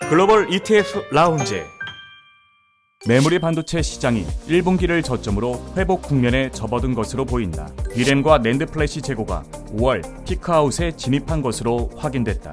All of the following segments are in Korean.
글로벌 ETF 라운지. 메모리 반도체 시장이 1분기를 저점으로 회복 국면에 접어든 것으로 보인다. D램과 낸드 플래시 재고가 5월 피크아웃에 진입한 것으로 확인됐다.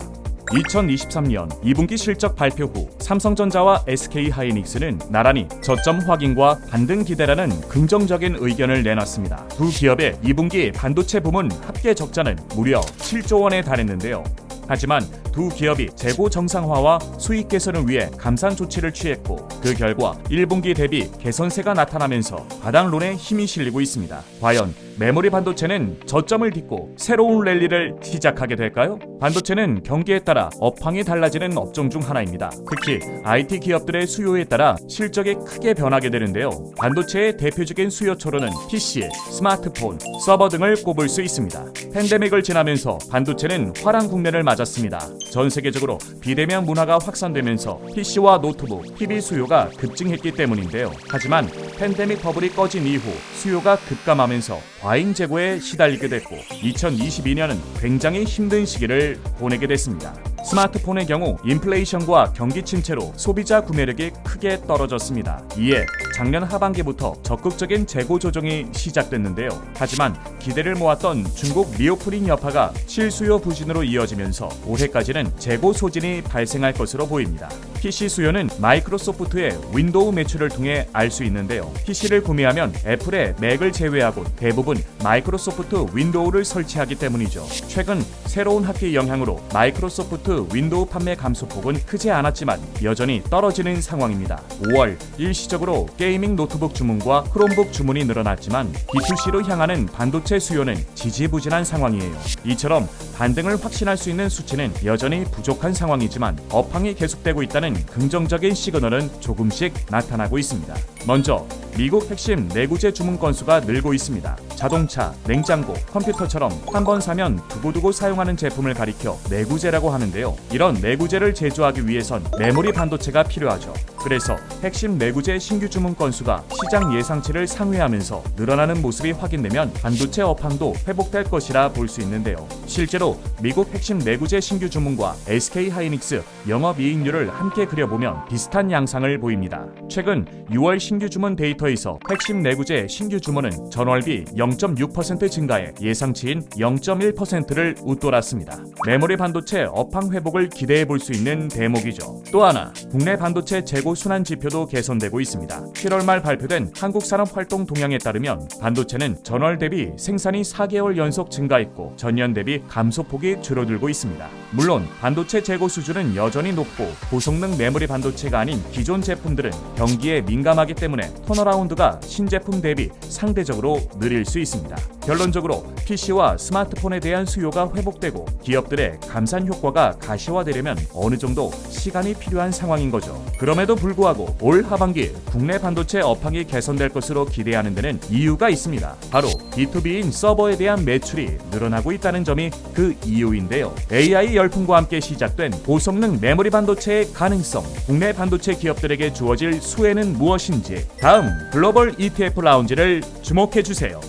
2023년 2분기 실적 발표 후 삼성전자와 SK하이닉스는 나란히 저점 확인과 반등 기대라는 긍정적인 의견을 내놨습니다. 두 기업의 2분기 반도체 부문 합계 적자는 무려 7조 원에 달했는데요. 하지만 두 기업이 재고 정상화와 수익 개선을 위해 감산 조치를 취했고 그 결과 1분기 대비 개선세가 나타나면서 바닥론에 힘이 실리고 있습니다. 과연 메모리 반도체는 저점을 딛고 새로운 랠리를 시작하게 될까요? 반도체는 경기에 따라 업황이 달라지는 업종 중 하나입니다. 특히 IT 기업들의 수요에 따라 실적이 크게 변하게 되는데요. 반도체의 대표적인 수요처로는 PC, 스마트폰, 서버 등을 꼽을 수 있습니다. 팬데믹을 지나면서 반도체는 화랑 국면을 맞았습니다. 전 세계적으로 비대면 문화가 확산되면서 PC와 노트북, TV 수요가 급증했기 때문인데요. 하지만 팬데믹 버블이 꺼진 이후 수요가 급감하면서 과잉 재고에 시달리게 됐고 2022년은 굉장히 힘든 시기를 보내게 됐습니다. 스마트폰의 경우 인플레이션과 경기 침체로 소비자 구매력이 크게 떨어졌습니다. 이에 작년 하반기부터 적극적인 재고 조정이 시작됐는데요. 하지만 기대를 모았던 중국 리오프닝 여파가 실수요 부진으로 이어지면서 올해까지는 재고 소진이 발생할 것으로 보입니다. PC 수요는 마이크로소프트의 윈도우 매출을 통해 알 수 있는데요. PC를 구매하면 애플의 맥을 제외하고 대부분 마이크로소프트 윈도우를 설치하기 때문이죠. 최근 새로운 학기 영향으로 마이크로소프트 윈도우 판매 감소폭은 크지 않았지만 여전히 떨어지는 상황입니다. 5월 일시적으로 게이밍 노트북 주문과 크롬북 주문이 늘어났지만 B2C로 향하는 반도체 수요는 지지부진한 상황이에요. 이처럼 반등을 확신할 수 있는 수치는 여전히 부족한 상황이지만 업황이 계속되고 있다는 긍정적인 시그널은 조금씩 나타나고 있습니다. 먼저 미국 핵심 내구재 주문 건수가 늘고 있습니다. 자동차, 냉장고, 컴퓨터처럼 한 번 사면 두고두고 사용하는 제품을 가리켜 내구재라고 하는데요. 이런 내구재를 제조하기 위해선 메모리 반도체가 필요하죠. 그래서 핵심 내구재 신규 주문 건수가 시장 예상치를 상회하면서 늘어나는 모습이 확인되면 반도체 업황도 회복될 것이라 볼 수 있는데요. 실제로 미국 핵심 내구재 신규 주문과 SK하이닉스 영업이익률을 함께 그려보면 비슷한 양상을 보입니다. 최근 6월 신규 주문 데이터에서 핵심 내구재 신규 주문은 전월비 0.6% 증가해 예상치인 0.1%를 웃돌았습니다. 메모리 반도체 업황 회복을 기대해 볼 수 있는 대목이죠. 또 하나, 국내 반도체 재고 순환 지표도 개선되고 있습니다. 7월 말 발표된 한국산업활동 동향에 따르면 반도체는 전월 대비 생산이 4개월 연속 증가했고 전년 대비 감소폭이 줄어들고 있습니다. 물론 반도체 재고 수준은 여전히 높고 고성능 메모리 반도체가 아닌 기존 제품들은 경기에 민감하기 때문에 턴어라운드가 신제품 대비 상대적으로 느릴 수 있습니다. 결론적으로 PC와 스마트폰에 대한 수요가 회복되고 기업들의 감산 효과가 가시화되려면 어느 정도 시간이 필요한 상황인 거죠. 그럼에도 불구하고 올 하반기 국내 반도체 업황이 개선될 것으로 기대하는 데는 이유가 있습니다. 바로 B2B인 서버에 대한 매출이 늘어나고 있다는 점이 그 이유인데요. AI 열풍과 함께 시작된 고성능 메모리 반도체의 가능성, 국내 반도체 기업들에게 주어질 수혜는 무엇인지 다음 글로벌 ETF 라운지를 주목해 주세요.